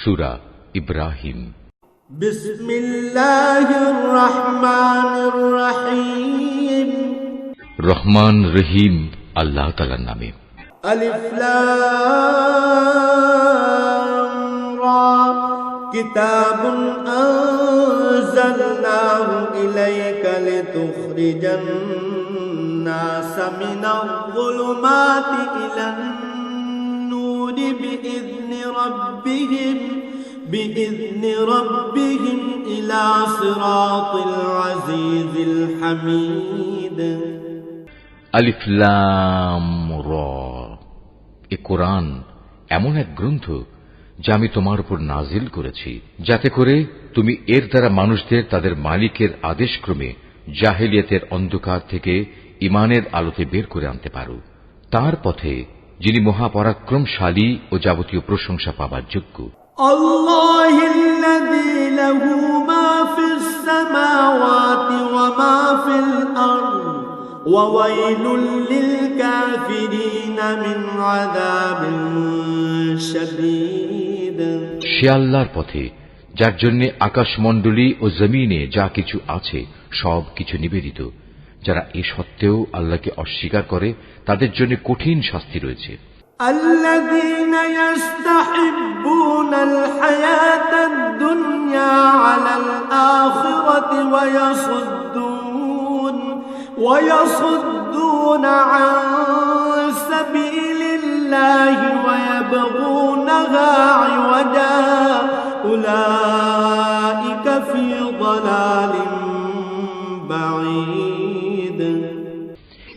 সূরা ইব্রাহিম। বিসমিল্লাহির রহমানির রহিম। রহমান রহিম আল্লাহ তাআলার নামে। আলিফ লাম রা কিতাবুন আনজালনাহু ইলাইকা লিতুখরিজান নাসা মিনাল যুলুমাতি ইলান নূরি বিইذনি রাব্বিহিম ইলা সিরাতিল আজিজিল হামিদ। আলিফ লাম রা। এ কোরআন এমন এক গ্রন্থ যা আমি তোমার উপর নাজিল করেছি, যাতে করে তুমি এর দ্বারা মানুষদের তাদের মালিকের আদেশক্রমে জাহেলিয়াতের অন্ধকার থেকে ঈমানের আলোতে বের করে আনতে পারো, তার পথে যিনি মহাপরাক্রমশালী ও যাবতীয় প্রশংসা পাবার যোগ্য। আল্লাহিল্লাযী লাহু মা ফিস সামাওয়াতি ওয়া মা ফিল আরদ ওয়া ওয়াইলুল লিল কাফিরিন মিন আযাবিন শাদীদ। সে আল্লাহর পথে যার জন্য আকাশমণ্ডলী ও জমিনে যা কিছু আছে সব কিছু নিবেদিত। যারা এ সত্ত্বেও আল্লাহকে অস্বীকার করে তাদের জন্য কঠিন শাস্তি রয়েছে। আল্লাযীনা ইস্তাহিব্বুনাল হায়াতাদ দুনিয়া আলাল আখিরাতি ওয়া ইয়াসুদ্দুনা আন সাবিলিল্লাহি ওয়া ইয়াবগুনাহা ইওয়াজা উলাইকা ফি দালালিন বাঈদ।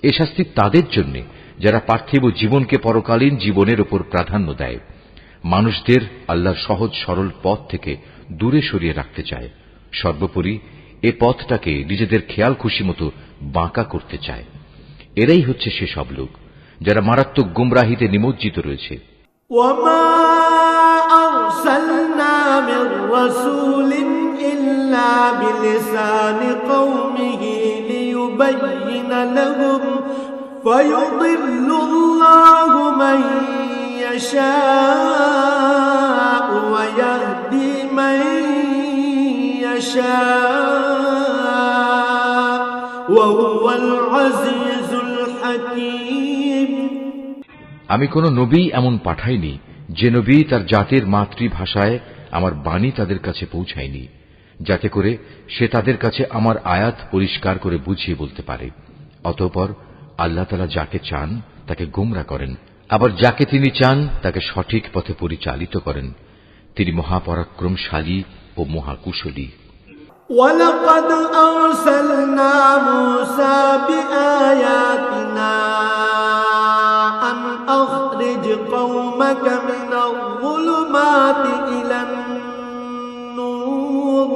এ শাস্তি তাদের জন্য যারা পার্থিব জীবনকে পরকালীন জীবনের উপর প্রাধান্য দেয়, মানুষদের আল্লাহর সহজ সরল পথ থেকে দূরে সরিয়ে রাখতে চায়, সর্বোপরি এ পথটাকে নিজেদের খেয়াল খুশি মতো বাঁকা করতে চায়। এরাই হচ্ছে সেসব লোক যারা মারাত্মক গুমরাহিতে নিমজ্জিত রয়েছে। ওয়ামা আরসালনা মির রাসূলিন ইল্লা বিলিসানি কওমিহি লিয়ুবায়্যিনা লাহুম ফায়ুদিল্লুল্লাহু মান ইয়াশা'উ ওয়া ইয়াহদি মান ইয়াশা'উ ওয়া হুয়াল আজিজুল হাকীম। আমি কোন নবী এমন পাঠাইনি যে নবী তার জাতির মাতৃভাষায় আমার বাণী তাদের কাছে পৌঁছায়নি, যাতে করে সে তাদের কাছে আমার আয়াত পরিষ্কার করে বুঝিয়ে বলতে পারে। অতঃপর আল্লাহ তাআলা যাকে চান তাকে গোমরা করেন, আবার যাকে তিনি চান তাকে সঠিক পথে পরিচালিত করেন। তিনি মহাপরাক্রমশালী ও মহাকুশলী। ওয়ালাকাদ আরসালনা মূসা বিআয়াতিনা আন আখরিজ কওমাকা মিনাল যুলুমাতি ইলান নূর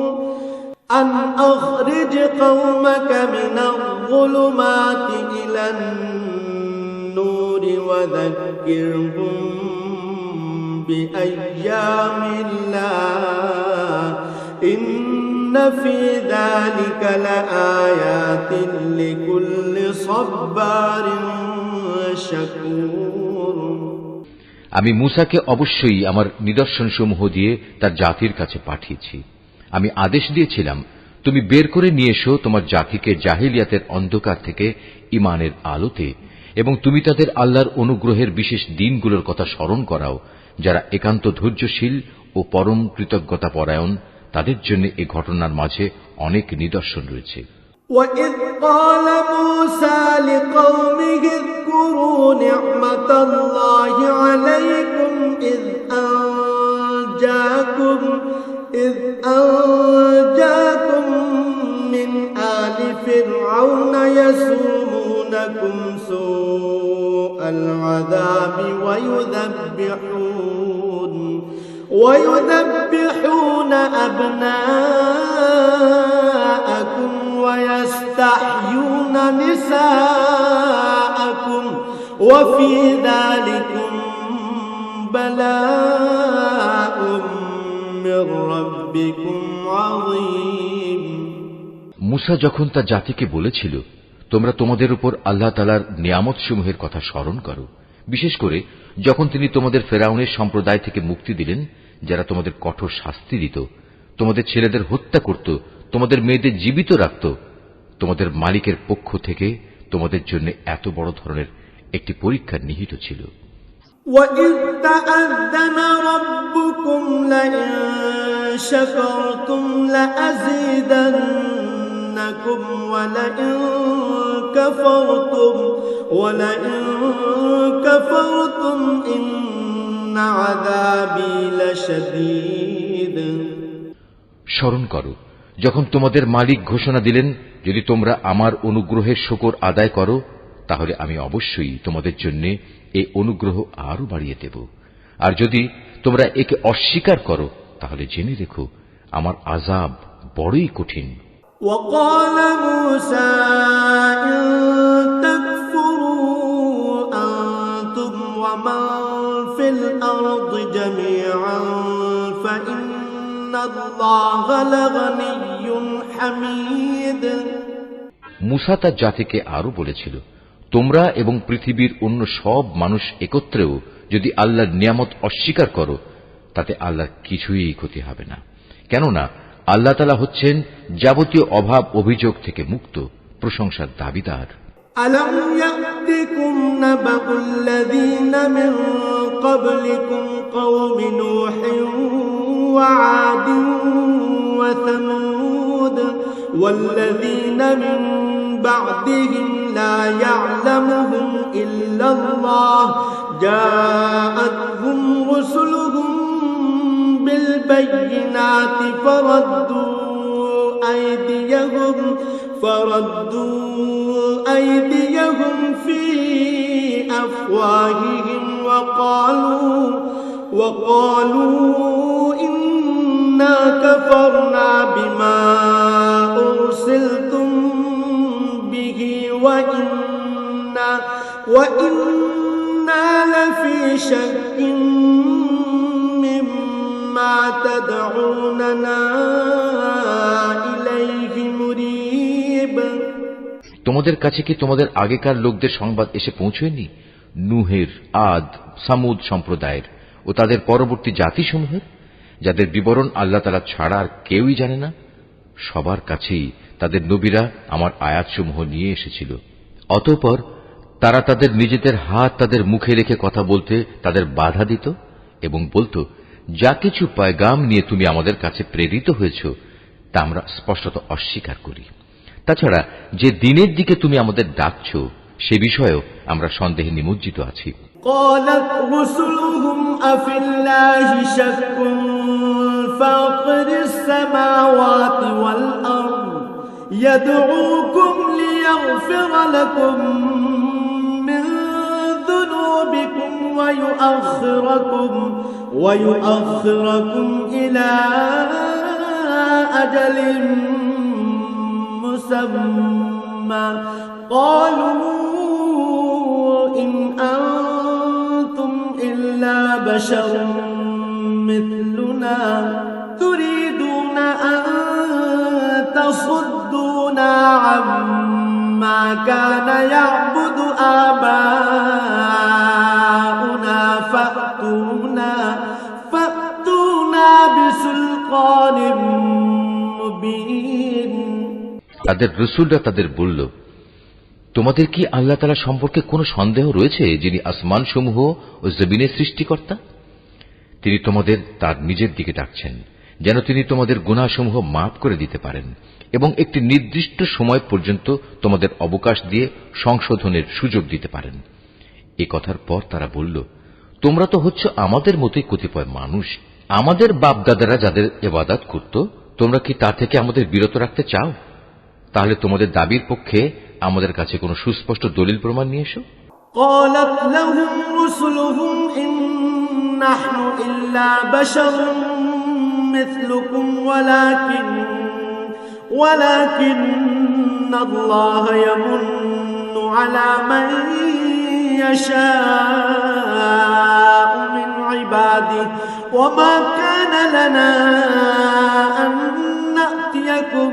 أن أخرج قومك من الظلمات إلى النور وذكرهم بأيام الله إن في ذلك لآيات لكل صبار شكور। আমি মূসাকে অবশ্যই আমার নিদর্শনসমূহ দিয়ে তার জাতির কাছে পাঠিয়েছি। আমি আদেশ দিয়েছিলাম, তুমি বের করে নিয়ে এসো তোমার জাতিকে জাহেলিয়াতের অন্ধকার থেকে ঈমানের আলোতে, এবং তুমি তাদের আল্লাহর অনুগ্রহের বিশেষ দিনগুলোর কথা স্মরণ করাও। যারা একান্ত ধৈর্যশীল ও পরম কৃতজ্ঞতা পরায়ণ, তাদের জন্য এ ঘটনার মাঝে অনেক নিদর্শন রয়েছে। وَإِذْ قَالَ مُوسَى لِقَوْمِهِ اذْكُرُوا نِعْمَةَ اللَّهِ عَلَيْكُمْ إِذْ أنجاكم من آل فرعون يسومونكم سوء العذاب ويذبحون أبناءكم ويستحيون نساءكم وفي ذلكم بلاء من ربكم عظيم। মূসা যখন তার জাতিকে বলেছিল, তোমরা তোমাদের উপর আল্লাহ তাআলার নিয়ামত সমূহের কথা স্মরণ করো, বিশেষ করে যখন তিনি তোমাদের ফেরাউনের সম্প্রদায় থেকে মুক্তি দিলেন, যারা তোমাদের কঠোর শাস্তি দিত, তোমাদের ছেলেদের হত্যা করত, তোমাদের মেয়েদের জীবিত রাখত, তোমাদের মালিকের পক্ষ থেকে তোমাদের জন্য এত বড় ধরনের একটি পরীক্ষা নিহিত ছিল। وَإِذْ تَأَذَّنَ رَبُّكُمْ لَئِن شَكَرْتُمْ لَأَزِيدَنَّكُمْ وَلَئِن كَفَرْتُمْ إِنَّ عَذَابِي لَشَدِيدٌ। স্মরণ করো যখন তোমাদের মালিক ঘোষণা দিলেন, যদি তোমরা আমার অনুগ্রহের শুকর আদায় করো তাহলে আমি অবশ্যই তোমাদের জন্য এই অনুগ্রহ আরো বাড়িয়ে দেব, আর যদি তোমরা একে অস্বীকার করো তাহলে জেনে রেখো আমার আযাব বড়ই কঠিন। وقال موسى إن تكفروا أنتم ومن في الأرض جميعا فإن الله لغني حميد। মুসা তার জাতিকে আরো বলেছিল, তোমরা এবং পৃথিবীর অন্য সব মানুষ একত্রেও যদি আল্লাহর নিয়ামত অস্বীকার করো তাতে আল্লাহর কিছুই ক্ষতি হবে না, কেননা আল্লাহ তাআলা হচ্ছেন যাবতীয় অভাব অভিযোগ থেকে মুক্ত, প্রশংসার দাবিদার। ألم يأتكم نبأ الذين من قبلكم قوم نوح وعاد وثمود والذين من بعدهم لا يعلمهم إلا الله جاءتهم رسلهم بالبينات فردوا أيديهم في أفواههم وقالوا إنا كفرنا بما أرسلتم به وإنا لفي شك مما تدعوننا إليه مريب। তোমাদের কাছে কি তোমাদের আগেকার লোকদের সংবাদ এসে পৌঁছয়নি? নূহের, আদ, সামুদ সম্প্রদায়ের ও তাদের পরবর্তী জাতিসমূহের, যাদের বিবরণ আল্লাহ তাআলা ছাড়া আর কেউই জানে না। সবার কাছেই তাদের নবীরা আমার আয়াতসমূহ নিয়ে এসেছিল। অতঃপর তারা তাদের নিজেদের হাত তাদের মুখে রেখে কথা বলতে তাদের বাধা দিত এবং বলত, যা কিছু পয়গাম নিয়ে তুমি আমাদের কাছে প্রেরিত হয়েছ তা আমরা স্পষ্টত অস্বীকার করি। তাছাড়া যে দিনের দিকে তুমি আমাদের ডাকছ সে বিষয়েও আমরা সন্দেহে নিমজ্জিত আছি। قالت رسلهم أفي الله شك فاطر السماوات والأرض يدعوكم ليغفر لكم من ذنوبكم ويؤخركم إلى أجل مسمى قالوا إن أنتم إلا بشر مثلنا تريدون أن تصدونا عما كان يعبد آباؤنا فأتونا بسلطان مبين। তাদের রাসূলরা তাদের বলল, তোমাদের কি আল্লাহ তাআলা সম্পর্কে কোনো সন্দেহ রয়েছে, যিনি আসমান সমূহ ও জমিনের সৃষ্টিকর্তা? তিনি তোমাদের তার নিজের দিকে ডাকছেন যেন তিনি তোমাদের গুনাহসমূহ মাফ করে দিতে পারেন এবং একটি নির্দিষ্ট সময় পর্যন্ত তোমাদের অবকাশ দিয়ে সংশোধনের সুযোগ দিতে পারেন। এ কথার পর তারা বলল, তোমরা তো হচ্ছ আমাদের মতোই কতিপয় মানুষ। আমাদের বাপদাদারা যাদের ইবাদত করত তোমরা কি তা থেকে আমাদের বিরত রাখতে চাও? তাহলে তোমাদের দাবির পক্ষে আমাদের কাছে কোনো সুস্পষ্ট দলিল প্রমাণ নিয়ে এসো। قالت لهم رسلهم إن نحن إلا بشر مثلكم ولكن الله يمن على من يشاء من عباده وما كان لنا أن نأتيكم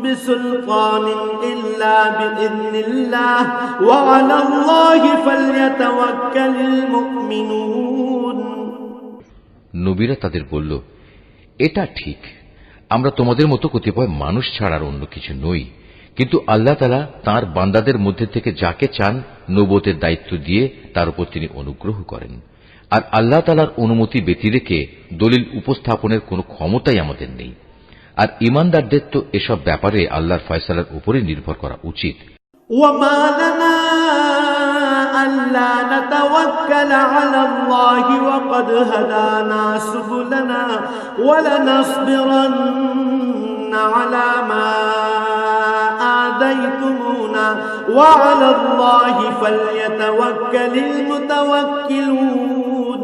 بسلطان إلا بإذن الله وعلى الله فليتوكل المؤمنون। নবীরা তাদের বলল, এটা ঠিক, আমরা তোমাদের মতো কতিপয় মানুষ ছাড়ার অন্য কিছু নই, কিন্তু আল্লাহ তাআলা তাঁর বান্দাদের মধ্যে থেকে যাকে চান নবুয়তের দায়িত্ব দিয়ে তার উপর তিনি অনুগ্রহ করেন। আর আল্লাহ তাআলার অনুমতি ব্যতিরেকে দলিল উপস্থাপনের কোনো ক্ষমতাই আমাদের নেই। আর ঈমানদারদের তো এসব ব্যাপারে আল্লাহর ফয়সালার উপরে নির্ভর করা উচিত। وما لنا ألا نتوكل على الله وقد هدانا سبلنا ولنصبرن على ما آذيتمونا وعلى الله فليتوكل المتوكلون।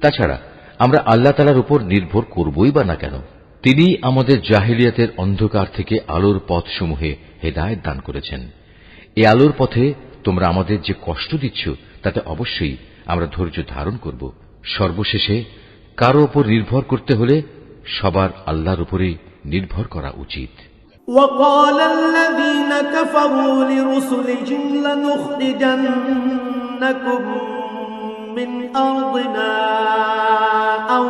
তাছাড়া আমরা আল্লাহ তাআলার উপর নির্ভর করবই বা না কেন? তিনি আমাদের জাহেলিয়াতের অন্ধকার থেকে আলোর পথসমূহে হেদায়েত দান করেছেন। এই আলোর পথে তোমরা আমাদের যে কষ্ট দিচ্ছ তাতে অবশ্যই আমরা ধৈর্য ধারণ করব। সর্বশেষে কারো উপর নির্ভর করতে হলে সবার আল্লাহর উপরেই নির্ভর করা উচিত। وقال الذين كفروا لرسلهم لنخرجنكم من أرضنا أو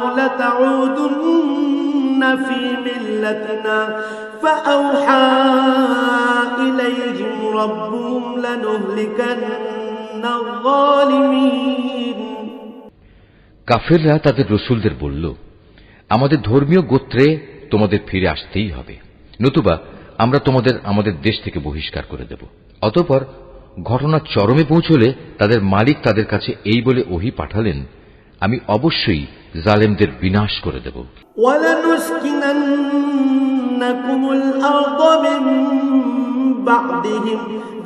لتعودن في ملتنا فأوحى إليهم ربهم لنهلكن الظالمين। কাফেররা তাদের রসুলদের বলল, আমাদের ধর্মীয় গোত্রে তোমাদের ফিরে আসতেই হবে, নতুবা আমরা তোমাদের আমাদের দেশ থেকে বহিষ্কার করে দেব। অতঃপর ঘটনা চরমে পৌঁছলে তাদের মালিক তাদের কাছে এই বলে ওহী পাঠালেন, আমি অবশ্যই জালেমদের বিনাশ করে দেব। وَلَنُسْكِنَنَّكُمُ الْأَرْضَ مِنْ بَعْدِهِمْ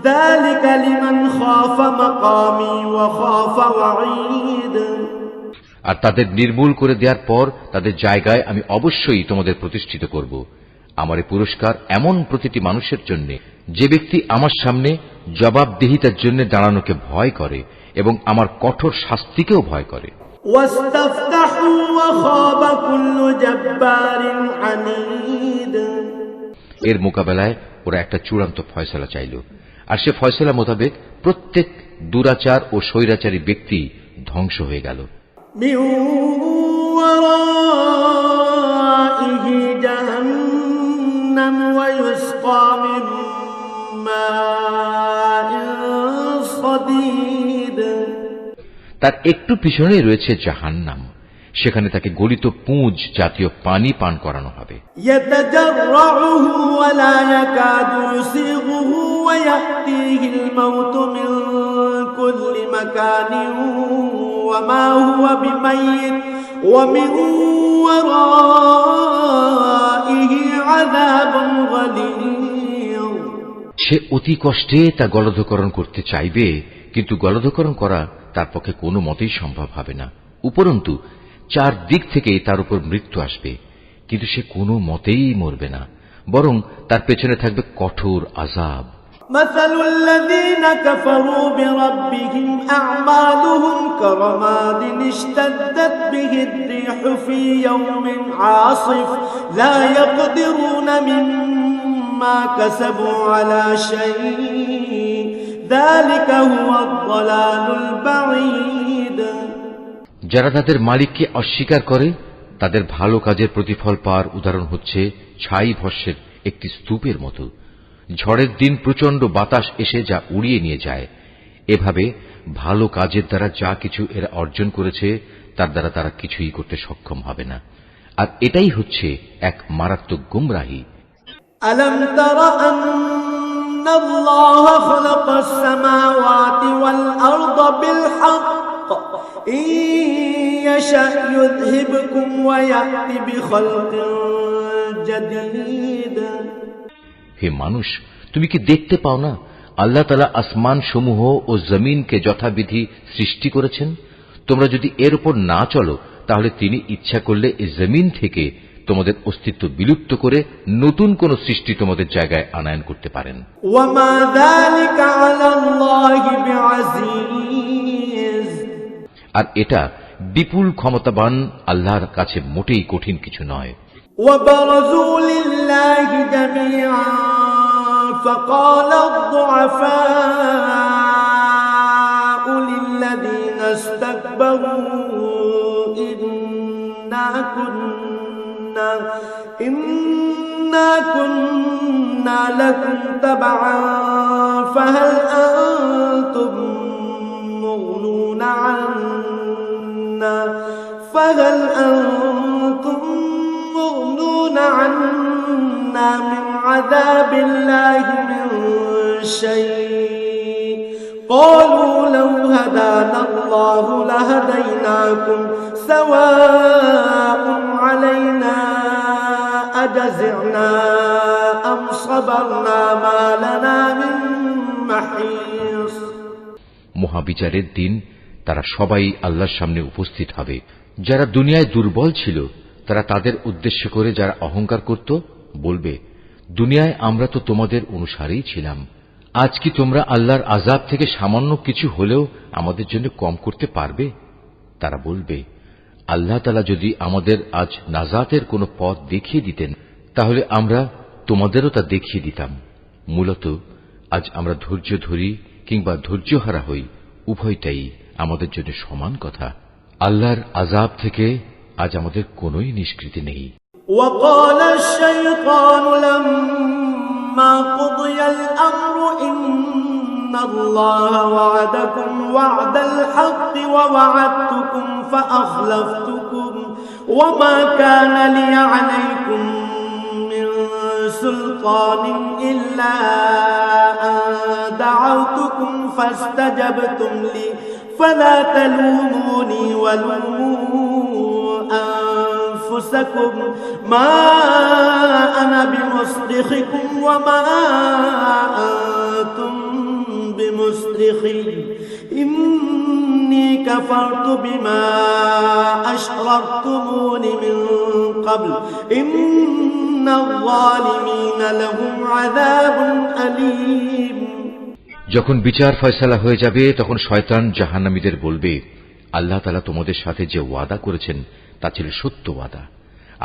ذَلِكَ لِمَنْ خَافَ مَقَامِي وَخَافَ وَعِيدِ। আর তাদের নির্মূল করে দেওয়ার পর তাদের জায়গায় আমি অবশ্যই তোমাদের প্রতিষ্ঠিত করব। আমার এই পুরস্কার এমন প্রতিটি মানুষের জন্য যে ব্যক্তি আমার সামনে জবাবদিহিতার জন্য দাঁড়ানোকে ভয় করে এবং আমার কঠোর শাস্তিকেও ভয় করে। وَاسْتَفْتَحُوا وَخَابَ كُلُّ جَبَّارٍ عَنِيدٍ। এর মোকাবেলায় ওরা একটা চূড়ান্ত ফয়সালা চাইল, আর সে ফয়সালা মোতাবেক প্রত্যেক দুরাচার ও স্বৈরাচারী ব্যক্তি ধ্বংস হয়ে গেল। مِنْ وَرَائِهِ جَهَنَّمُ وَيُسْقَى مِنْ مَاءٍ صَدِيدٍ। তার একটু পিছনেই রয়েছে জাহান্নাম, সেখানে তাকে গলিত পুঁজ জাতীয় পানি পান করানো হবে। يَتَجَرَّعُهُ وَلَا يَكَادُ يُسِيغُهُ وَيَأْتِيهِ الْمَوْتُ مِنْ كُلِّ مَكَانٍ وَمَا هُوَ بِمَيِّتٍ وَمِنْ وَرَائِهِ عَذَابٌ غَلِيظٌ। সে অতি কষ্টে তা গলধকরণ করতে চাইবে, কিন্তু গলধকরণ করা তার পক্ষে কোনো মতেই সম্ভব হবে না। উপরন্তু চারদিক থেকে তার উপর মৃত্যু আসবে, কিন্তু সে কোনো মতেই মরবে না, বরং তার পেছনে থাকবে কঠোর আযাব। مثل الذين كفروا بربهم أعمالهم كرماد اشتدت به الريح في يوم عاصف لا يقدرون مما كسبوا على شيء ذلك هو الضلال البعيد। যারা তাদের মালিককে অস্বীকার করে তাদের ভালো কাজের প্রতিফল পাওয়ার উদাহরণ হচ্ছে ছাই ভস্মের একটি স্তূপের মতো। ঝড়ের দিন প্রচণ্ড বাতাস এসে যা উড়িয়ে নিয়ে যায়। এভাবে ভালো কাজের দ্বারা যা কিছু এরা অর্জন করেছে তার দ্বারা তারা কিছুই করতে সক্ষম হবে না, আর এটাই হচ্ছে এক মারাত্মক গুমরাহি। ألم تر أن الله خلق السماوات والأرض بالحق إن يشأ يذهبكم ويأتي بخلق جديد। হে মানুষ, তুমি কি দেখতে পাও না আল্লাহ তাআলা আসমান সমূহ ও জমিনকে যথাবিধি সৃষ্টি করেছেন? তোমরা যদি এর উপর না চলো তাহলে তিনি ইচ্ছা করলে এই জমিন থেকে তোমাদের অস্তিত্ব বিলুপ্ত করে নতুন কোন সৃষ্টি তোমাদের জায়গায় আনয়ন করতে পারেন। ওয়ামা যালিকা আলাল্লাহি বিআযীজ। আর এটা বিপুল ক্ষমতাবান আল্লাহর কাছে মোটেই কঠিন কিছু নয়। وبرزوا لله جميعا فقال الضعفاء للذين استكبروا إنا كنا لكم تبعا فهل أنتم مغنون عنا من عذاب الله من شيء قالوا لو هدانا الله لهديناكم سواء علينا أجزعنا أم صبرنا ما لنا من محيص মহাবিচারের দিন তারা সবাই আল্লাহর সামনে উপস্থিত হবে। যারা দুনিয়ায় দুর্বল ছিল তারা তাদের উদ্দেশ্য করে যারা অহংকার করত বলবে, দুনিয়ায় আমরা তো তোমাদের অনুসারীই ছিলাম, আজ কি তোমরা আল্লাহর আযাব থেকে সামান্য কিছু হলেও আমাদের জন্য কম করতে পারবে? তারা বলবে, আল্লাহ তাআলা যদি আমাদের আজ নাজাতের কোনো পথ দেখিয়ে দিতেন তাহলে আমরা তোমাদেরও তা দেখিয়ে দিতাম। মূলত আজ আমরা ধৈর্য ধরি কিংবা ধৈর্যহারা হই, উভয়টাই আমাদের জন্য সমান কথা। আল্লাহর আযাব থেকে আজ আমাদের কোনোই নিষ্কৃতি নেই। وقال الشيطان لما قضي الأمر إن الله وعدكم وعد الحق ووعدتكم فأخلفتكم وما كان لي عليكم من سلطان إلا أن دعوتكم فاستجبتم لي فلا تلوموني ولوموا أنفسكم ما أنا بمصرخكم وما أنتم بمصرخي إني كفرت بما أشركتمون من قبل إن الظالمين لهم عذاب أليم যখন বিচার ফয়সালা হয়ে যাবে তখন শয়তান জাহান্নামীদের বলবে, আল্লাহ তাআলা তোমাদের সাথে যে ওয়াদা করেছেন তা ছিল সত্য ওয়াদা।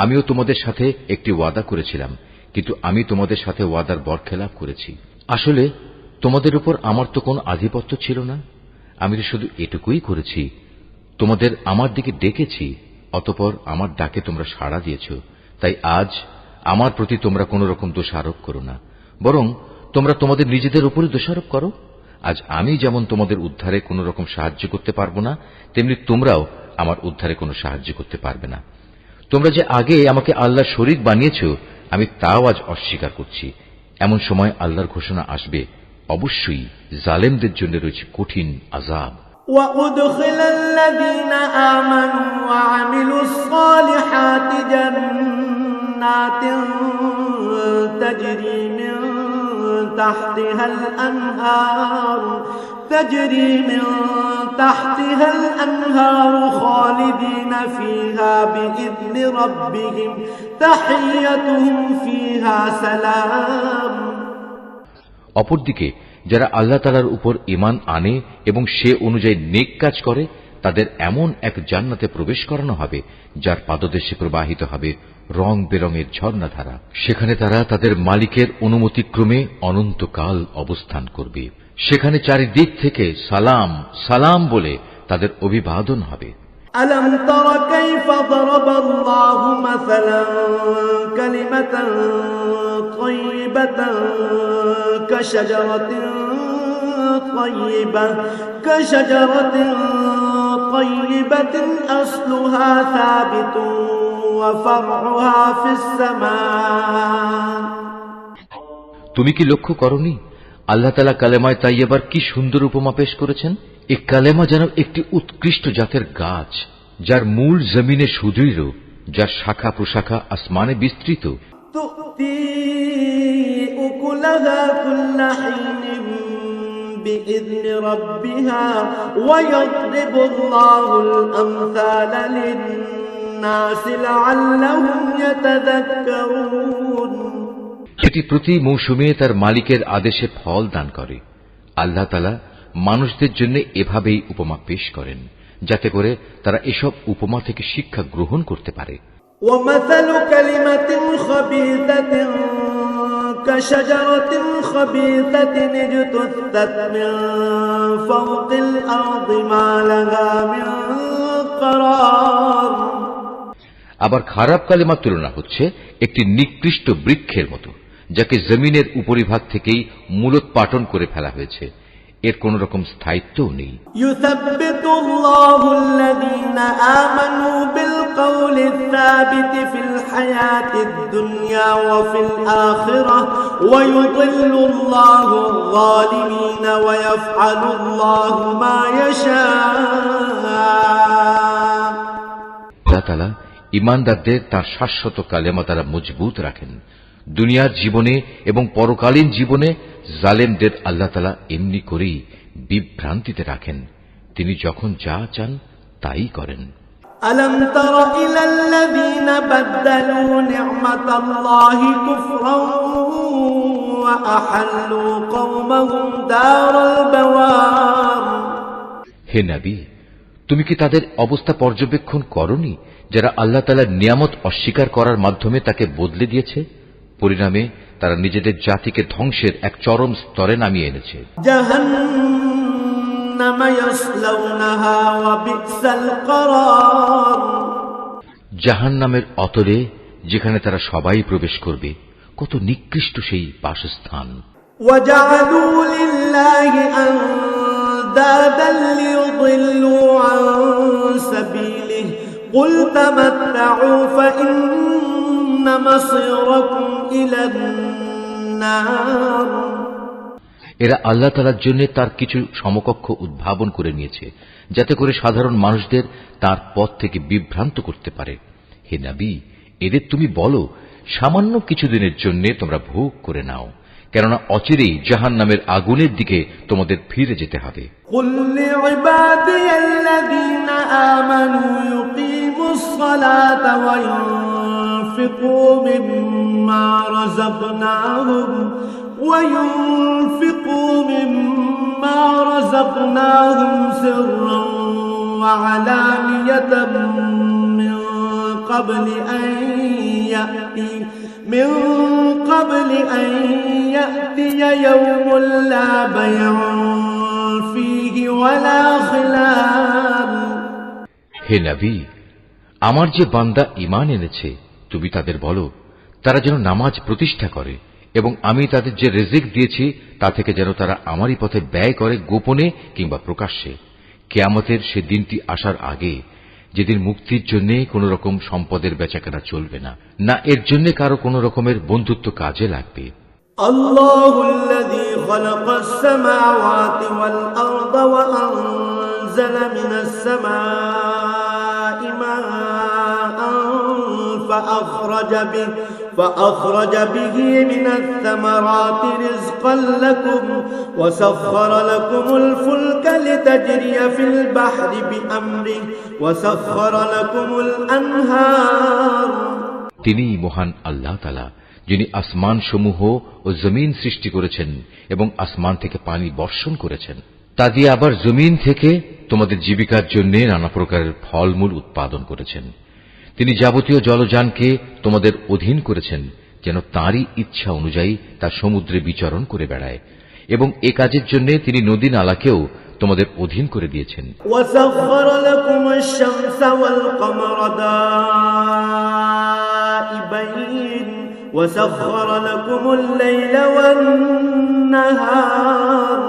আমিও তোমাদের সাথে একটি ওয়াদা করেছিলাম, কিন্তু আমি তোমাদের সাথে ওয়াদার বরখেলাপ করেছি। আসলে তোমাদের উপর আমার তো কোনো আধিপত্য ছিল না, আমি তো শুধু এটুকুই করেছি, তোমাদের আমার দিকে ডেকেছি, অতঃপর আমার ডাকে তোমরা সাড়া দিয়েছ। তাই আজ আমার প্রতি তোমরা কোন রকম দোষ আরোপ করো না, বরং তোমরা তোমাদের নিজেদের উপরে দোষারোপ করো। আজ আমি যেমন তোমাদের উদ্ধারে কোন রকম সাহায্য করতে পারবো না, তেমনি তোমরাও আমার উদ্ধারে কোনো সাহায্য করতে পারবে না। তোমরা যে আগে আমাকে আল্লাহর শরীক বানিয়েছ, আমি তাও আজ অস্বীকার করছি। এমন সময় আল্লাহর ঘোষণা আসবে, অবশ্যই জালেমদের জন্য রয়েছে কঠিন আযাব। وأدخل الذين آمنوا وعملوا الصالحات جنات تجري من تحتها الأنهار خالدين فيها بإذن ربهم تحيتهم فيها سلام। অপরদিকে যারা আল্লাহ তাআলার উপর ঈমান আনে এবং সে অনুযায়ী নেক কাজ করে, তাদের এমন এক জান্নাতে প্রবেশ করানো হবে যার পাদদেশে প্রবাহিত হবে রং বেরঙের ঝর্ণাধারা। সেখানে তারা তাদের মালিকের অনুমতিক্রমে অনন্তকাল অবস্থান করবে। সেখানে চারিদিক থেকে সালাম সালাম বলে তাদের অভিবাদন হবে। ألم تر كيف ضرب الله مثلا كلمة طيبة كشجرة طيبة أصلها ثابت وفرعها في السماء। তুমি কি লক্ষ্য করনি আল্লাহ তাআলা কালেমায়ে তাইয়্যিবার কি সুন্দর উপমা পেশ করেছেন? এই কালেমা যেন একটি উৎকৃষ্ট জাতের গাছ, যার মূল জমিনে সুদৃঢ়, যার শাখা প্রশাখা আসমানে বিস্তৃত। تؤتي أكلها كل حين بإذن ربها ويضرب الله الأمثال للناس لعلهم يتذكرون। এটি প্রতি মৌসুমে তার মালিকের আদেশে ফল দান করে। আল্লাহ তাআলা মানুষদের জন্য এভাবেই উপমা পেশ করেন, যাতে করে তারা এসব উপমা থেকে শিক্ষা গ্রহণ করতে পারে। ومثل كلمة خبيثة كشجرة خبيثة اجتثت من فوق الأرض ما لها من قرار। আবার খারাপ কালেমার তুলনা হচ্ছে একটি নিকৃষ্ট বৃক্ষের মতো, যাকে জমিনের উপরিভাগ থেকেই মূলোৎপাটন করে ফেলা হয়েছে। এর কোন রকম স্থায়িত্বও নেই। يثبت الله الذين آمنوا بالقول الثابت في الحياة الدنيا وفي الآخرة ويضل الله الظالمين ويفعل الله ما يشاء। আল্লাহ তাআলা ঈমানদারদের তার শাশ্বত কালেমা দ্বারা মজবুত রাখেন। দুনিয়ার জীবনে এবং পরকালীন জীবনে জালেমদের আল্লাহ তাআলা এমনি করেই বিভ্রান্তিতে রাখেন। তিনি যখন যা চান তাই করেন। ألم تر إلى الذين بدلوا نعمة الله كفرا وأحلوا قومهم دار البوار। হে নবী, তুমি কি তাদের অবস্থা পর্যবেক্ষণ করনি যারা আল্লাহ তাআলার নিয়ামত অস্বীকার করার মাধ্যমে তাকে বদলে দিয়েছে? পরিণামে তারা নিজেদের জাতিকে ধ্বংসের এক চরম স্তরে নামিয়ে এনেছে। জাহান্নাম ইয়াসলাউনাহা ওয়া বি'সাল করার। জাহান্নামের অতলে যেখানে তারা সবাই প্রবেশ করবে, কত নিকৃষ্ট সেই বাসস্থান। ওয়াজআলু লিল্লাহি আনদাদান লিয়ুদিল্লু আন সাবিলিহি কুল তামাত্তাউ ফাইন্না মাসীরাকুম ইলান নার। এরা আল্লাহ তাআলার জন্য তার কিছু সমকক্ষ উদ্ভাবন করে নিয়েছে, যাতে করে সাধারণ মানুষদের তার পথ থেকে বিভ্রান্ত করতে পারে। হে নবী, এদের তুমি বলো, সামান্য কিছুদিনের জন্য তোমরা ভোগ করে নাও, কেননা অচিরেই জাহান্নামের আগুনের দিকে তোমাদের ফিরে যেতে হবে। কুল লিইবাদিয়াল্লাযীনা আমানু ইউকিমুস সালাতা ওয়া ইউনফিকু মিম্মা রাযাকনাহুম وينفقوا مما رزقناهم سرا وعلانية من قبل أن يأتي يوم لا بيع فيه ولا خلال। হে নবী, আমার যে বান্দা ঈমান এনেছে, তুমি তাদের বলো তারা যেন নামাজ প্রতিষ্ঠা করে এবং আমি তাদের যে রিজিক দিয়েছি তা থেকে যেন তারা আমারই পথে ব্যয় করে, গোপনে কিংবা প্রকাশ্যে। কিয়ামতের সে দিনটি আসার আগে, যেদিন মুক্তির জন্য কোন রকম সম্পদের বেচাকেনা চলবে না, না এর জন্য কারো কোন রকমের বন্ধুত্ব কাজে লাগবে। আল্লাহুল্লাযী খালাকাস সামাওয়াতি ওয়াল আরদা ওয়া আনজালা মিনাস সামাই মাআন فأخرج به من الثمرات رزقا لكم وسخر لكم الفلك لتجري في البحر بأمره وسخر لكم الأنهار। তিনি মহান আল্লাহ তাআলা, যিনি আসমান সমূহ ও জমিন সৃষ্টি করেছেন এবং আসমান থেকে পানি বর্ষণ করেছেন, তা দিয়ে আবার জমিন থেকে তোমাদের জীবিকার জন্য নানা প্রকারের ফলমূল উৎপাদন করেছেন। তিনি যাবতীয় জলযানকে তোমাদের অধীন করেছেন, যেন তাঁরই ইচ্ছা অনুযায়ী তা সমুদ্রে বিচরণ করে বেড়ায়, এবং এ কাজের জন্য তিনি নদী নালাকেও তোমাদের অধীন করে দিয়েছেন। وَسَخَّرَ لَكُمُ الشَّمْسَ وَالْقَمَرَ دَائِبَيْنِ وَسَخَّرَ لَكُمُ اللَّيْلَ وَالنَّهَارَ।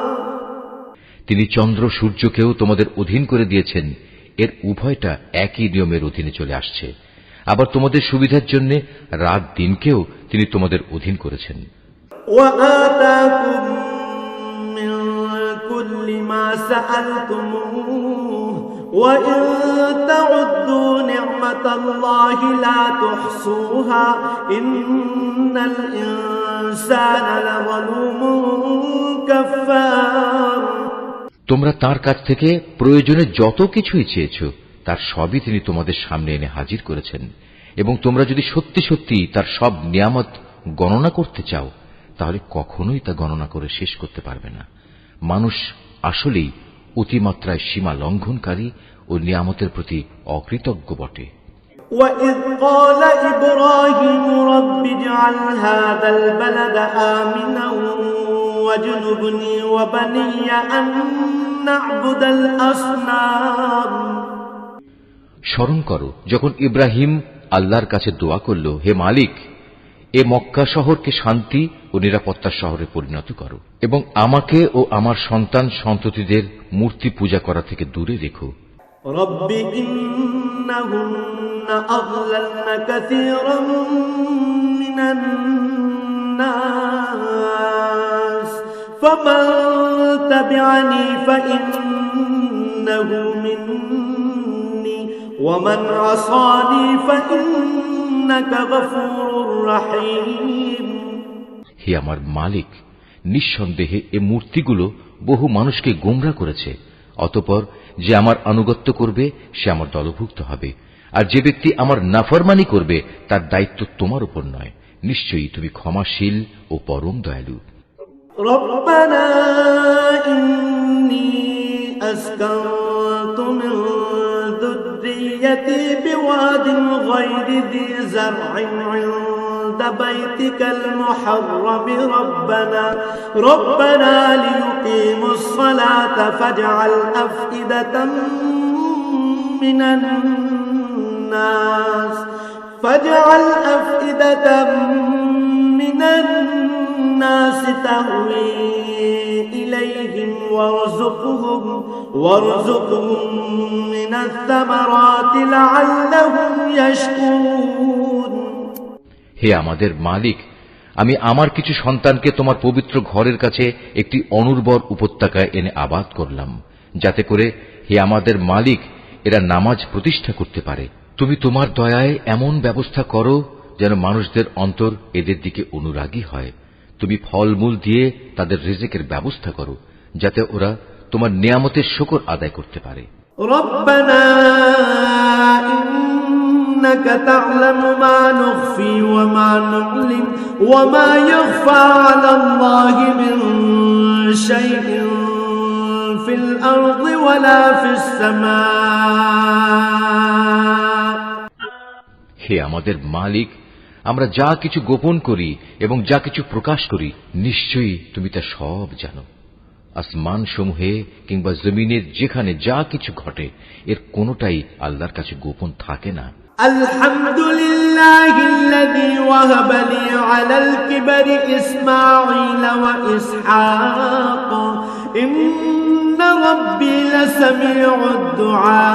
তিনি চন্দ্র সূর্যকেও তোমাদের অধীন করে দিয়েছেন। এর উভয়টা একই নিয়মের অধীনে চলে আসছে। আবার তোমাদের সুবিধার জন্য রাত দিনকেও তিনি তোমাদের অধীন করেছেন। وَآتَاكُم مِّن كُلِّ مَا سَأَلْتُمُوهُ وَإِن تَعُدُّوا نِعْمَةَ اللَّهِ لَا تُحْصُوهَا إِنَّ الْإِنسَانَ لَظَلُومٌ كَفَّارٌ। তোমরা তার কাছ থেকে প্রয়োজনে যত কিছুই চেয়েছ, তার সবই তিনি তোমাদের সামনে এনে হাজির করেছেন, এবং তোমরা যদি সত্যি সত্যি তার সব নিয়ামত গণনা করতে চাও, তাহলে কখনোই তা গণনা করে শেষ করতে পারবে না। মানুষ আসলেই অতিমাত্রায় সীমা লঙ্ঘনকারী ও নিয়ামতের প্রতি অকৃতজ্ঞ বটে। وَإِذْ قَالَ إِبْرَاهِيمُ رَبِّ اجْعَلْ هَذَا الْبَلَدَ آمِنًا وَاجْنُبْنِي وَبَنِيَّ أَن نَّعْبُدَ الْأَصْنَامَ। স্মরণ করো যখন ইব্রাহিম আল্লাহর কাছে দোয়া করল, হে মালিক, এ মক্কা শহরকে শান্তি ও নিরাপত্তার শহরে পরিণত করো এবং আমাকে ও আমার সন্তান সন্ততিদের মূর্তি পূজা করা থেকে দূরে রেখো। রব্বি ইন্নাহুন্না আযলালনা কাসীরাম মিনান নাস ফামান তাবিআনি ফাইন্নাহু মিন্নি ওয়া মান আসানি ফাইন্নাকা গফুরুর রহিম। হে আমার মালিক, নিঃসন্দেহে এ মূর্তিগুলো বহু মানুষকে গোমরা করেছে। অতঃপর যে আমার আনুগত্য করবে সে আমার দলভুক্ত হবে, আর যে ব্যক্তি আমার নাফরমানি করবে তার দায়িত্ব তোমার উপর নয়। নিশ্চয়ই তুমি ক্ষমাশীল ও পরম দয়ালু। রব্বানা ইন্নী আসকানতু মিন যুররিয়্যাতি বিওয়াদিন গায়রি যী যার'ইন ইনদা বাইতিকাল মুহাররম রব্বানা লিয়ুকিমুস সালাতা ফাজআল আফইদাতাম মিনান নাস তাহওয়ি ইলাইহিম ওয়ারযুকহুম মিনাস সামারাতি লাআল্লাহুম ইয়াশকুরুন। হে আমাদের মালিক, আমি আমার কিছু সন্তানকে তোমার পবিত্র ঘরের কাছে একটি অনুর্বর উপত্যকায় এনে আবাদ করলাম, যাতে করে হে আমাদের মালিক এরা নামাজ প্রতিষ্ঠা করতে পারে। তুমি তোমার দয়ায় এমন ব্যবস্থা করো যেন মানুষদের অন্তর এদের দিকে অনুরাগী হয়। তুমি ফলমূল দিয়ে তাদের রিজিকের ব্যবস্থা করো, যাতে ওরা তোমার নিয়ামতের শুকর আদায় করতে পারে। রব্বানা ইন্নাকা তা'লামু মা নুখফি ওয়া মা নু'লিন ওয়া মা ইখফা আলাল্লাহি মিন শাইইন ফিল আরদি ওয়ালা ফিস সামা। হে আমাদের মালিক, আমরা যা কিছু গোপন করি এবং যা কিছু প্রকাশ করি নিশ্চয়ই তুমি তা সব জানো। আসমান সমূহে কিংবা জমিনের যেখানে যা কিছু ঘটে এর কোনোটাই আল্লাহর কাছে গোপন থাকে না। আলহামদুলিল্লাহিল্লাযী ওয়াহাবা লি আলাল কিবরি ইসমাঈল ওয়া ইসহাক ইন্না রাব্বী লাসামিউদ দুআ।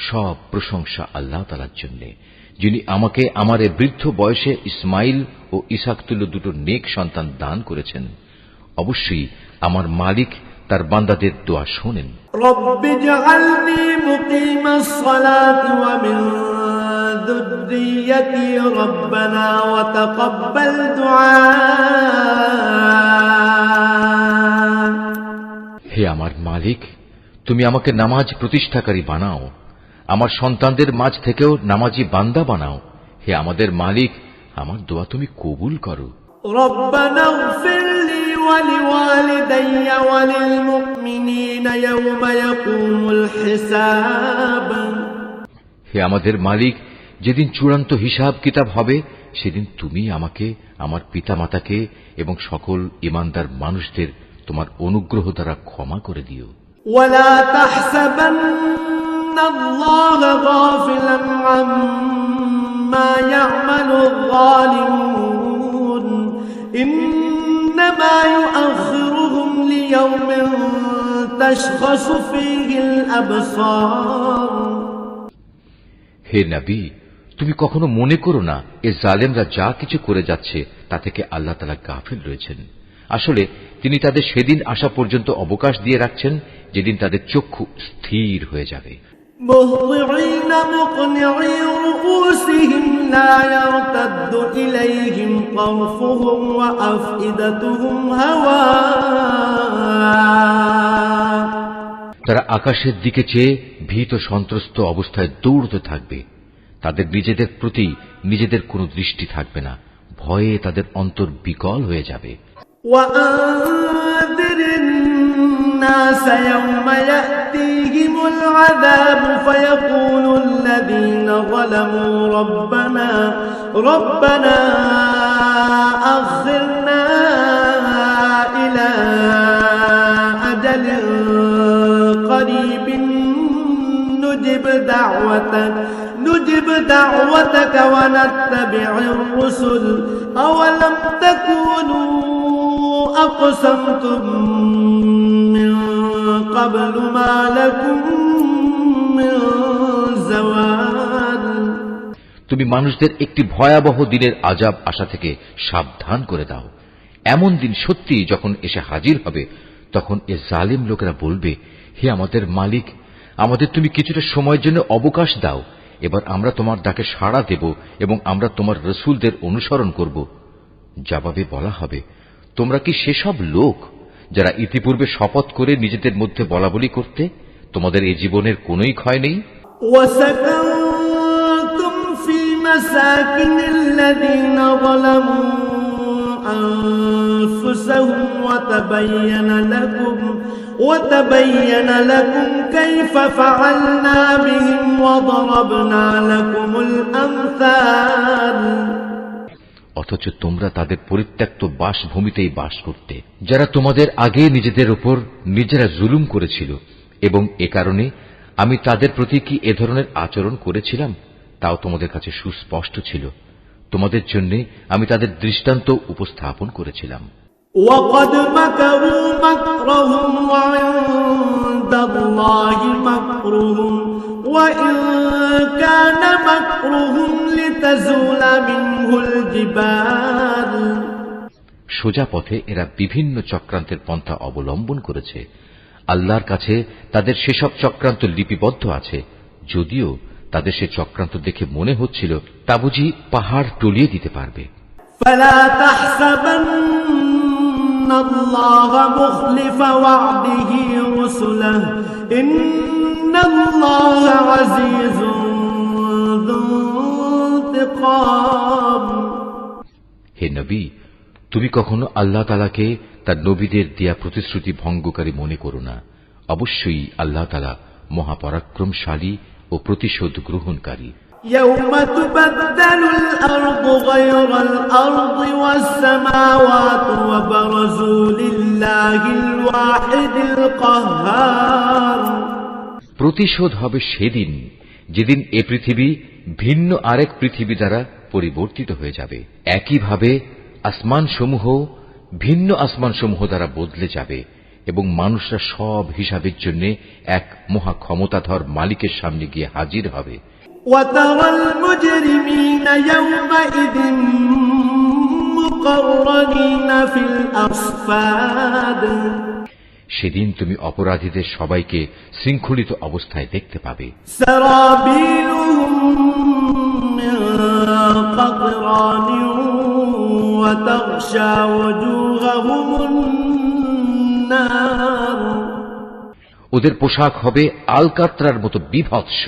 সব প্রশংসা আল্লাহ তাআলার জন্য, যিনি আমাকে আমার এই বৃদ্ধ বয়সে ইসমাইল ও ইসহাক তুল্য দুটো নেক সন্তান দান করেছেন। অবশ্যই আমার মালিক তার বান্দাদের দোয়া শোনেন। রব্বি জাআলনি মুকিমাস সালাতি ওয়া মিন যুররিয়্যাতি রব্বানা ওয়া তাকাব্বাল দুআ। হে আমার মালিক, তুমি আমাকে নামাজ প্রতিষ্ঠাকারী বানাও, আমার সন্তানদের মাঝ থেকেও নামাজি বান্দা বানাও। হে আমাদের মালিক, আমার দোয়া তুমি কবুল করো। রব্বানা ইগফিরলি ওয়া লিওয়ালিদাইয়া ওয়া লিল মুমিনিনা ইয়াওমা ইয়াকুমুল হিসাব। হে আমাদের মালিক, যেদিন চূড়ান্ত হিসাব কিতাব হবে সেদিন তুমি আমাকে, আমার পিতামাতাকে এবং সকল ঈমানদার মানুষদের তোমার অনুগ্রহ দ্বারা ক্ষমা করে দিও। ওয়ালা তাহসাবান্নাল্লাহা গাফিলান আম্মা ইয়া'মালুয যালিমুন ইন্নামা ইউআখিরুহুম লিয়াওমিন তাশখাসু ফীহিল আবসার। হে নবী, তুমি কখনো মনে করো না এ জালেমরা যা কিছু করে যাচ্ছে তা থেকে আল্লাহ তাআলা গাফিল রয়েছেন। আসলে তিনি তাদের সেদিন আসা পর্যন্ত অবকাশ দিয়ে রাখছেন যেদিন তাদের চক্ষু স্থির হয়ে যাবে। مهطعين مقنعي رؤوسهم لا يرتد إليهم طرفهم وأفئدتهم هواء। তারা আকাশের দিকে চেয়ে ভীত সন্ত্রস্ত অবস্থায় দৌড়তে থাকবে। তাদের নিজেদের প্রতি নিজেদের কোনো দৃষ্টি থাকবে না, ভয়ে তাদের অন্তর বিকল হয়ে যাবে। وأنذر الناس يوم يأتيهم العذاب فيقول الذين ظلموا ربنا أخرنا إلى أجل قريب نجب دعوتك ونتبع الرسل أولم تكونوا أقسمتم من قبل ما لكم من زوال তুমি মানুষদের একটি ভয়াবহ দিনের আযাব আসা থেকে সাবধান করে দাও। এমন দিন সত্যি যখন এসে হাজির হবে, তখন এ জালিম লোকেরা বলবে, হে আমাদের মালিক, আমাদের তুমি কিছুটা সময়ের জন্য অবকাশ দাও, এবার আমরা তোমার ডাকে সাড়া দেব এবং আমরা তোমার রসুলদের অনুসরণ করব। জবাবে বলা হবে, তোমরা কি সেসব লোক যারা ইতিপূর্বে শপথ করে নিজেদের মধ্যে বলাবলি করতে, তোমাদের এই জীবনের কোনোই ক্ষয় নেই? مساكن الذين ظلموا أنفسهم وتبين لكم كيف فعلنا بهم وضربنا لكم الأمثال অথচ তোমরা তাদের পরিত্যক্ত বাসভূমিতেই বাস করতে, যারা তোমাদের আগে নিজেদের উপর নিজেরা জুলুম করেছিল, এবং এ কারণে আমি তাদের প্রতি কি এ ধরনের আচরণ করেছিলাম তাও তোমাদের কাছে সুস্পষ্ট ছিল। তোমাদের জন্য আমি তাদের দৃষ্টান্ত উপস্থাপন করেছিলাম। وَقَدْ مَكَرُوا مَكْرَهُمْ وَعِندَ اللَّهِ مَكْرُهُمْ وَإِن كَانَ مَكْرُهُمْ لِتَزُولَ مِنْهُ الْجِبَالُ সোজা পথে এরা বিভিন্ন চক্রান্তের পন্থা অবলম্বন করেছে। আল্লাহর কাছে তাদের সেসব চক্রান্ত লিপিবদ্ধ আছে, যদিও তাদের সে চক্রান্ত দেখে মনে হচ্ছিল তা বুঝি পাহাড় টলিয়ে দিতে পারবে। فَلَا تَحْسَبَنَّ اللَّهَ مُخْلِفَ وَعْدِهِ رُسُلَهُ إِنَّ اللَّهَ عَزِيزٌ ذُو انتِقَامٍ হে নবী, তুমি কখনো আল্লাহ তাআলাকে তার নবীদের দেয়া প্রতিশ্রুতি ভঙ্গকারী মনে করো না। অবশ্যই আল্লাহ তাআলা মহাপরাক্রমশালী ও প্রতিশোধ গ্রহণকারী। يوم تبدل الأرض غير الأرض والسماوات وبرزوا لله الواحد القهار প্রতিশোধ হবে সেদিন যেদিন এ পৃথিবী ভিন্ন আরেক পৃথিবী দ্বারা পরিবর্তিত হয়ে যাবে। একইভাবে আসমানসমূহ ভিন্ন আসমানসমূহ দ্বারা বদলে যাবে এবং মানুষরা সব হিসাবের জন্য এক মহা ক্ষমতাধর মালিকের সামনে গিয়ে হাজির হবে। وترى المجرمين يومئذ مقرنين في الأصفاد সেদিন তুমি অপরাধীদের সবাইকে শৃঙ্খলিত অবস্থায় দেখতে পাবে। سرابيلهم من قطران وتغشى وجوههم النار ওদের পোশাক হবে আলকাত্রার মতো বিভৎস,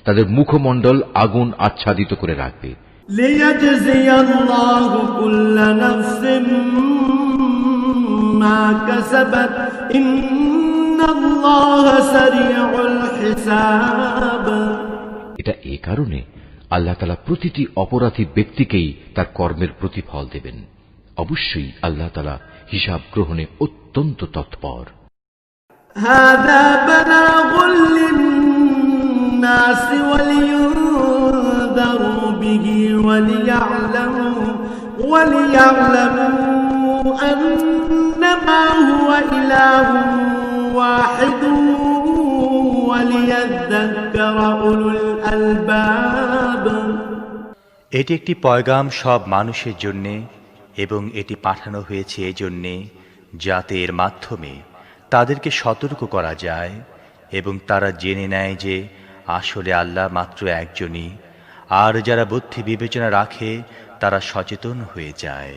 তাদের মুখমণ্ডল আগুন আচ্ছাদিত করে রাখবে। ليجزي الله كل نفس ما كسبت إن الله سريع الحساب এটা এই কারণে আল্লাহ তাআলা প্রতিটি অপরাধী ব্যক্তিকেই তার কর্মের প্রতিফল দেবেন। অবশ্যই আল্লাহ তাআলা হিসাব গ্রহণে অত্যন্ত তৎপর। هذا بلاغ للناس ولينذروا به وليعلموا أنما هو إله واحد وليذكر أولو الألباب এটি একটি পয়গাম সব মানুষের জন্য এবং এটি পাঠানো হয়েছে এজন্যে যাতে এর মাধ্যমে তাদেরকে সতর্ক করা যায় এবং তারা জেনে নেয় যে আসলে আল্লাহ মাত্র একজনই, আর যারা বুদ্ধি বিবেচনা রাখে তারা সচেতন হয়ে যায়।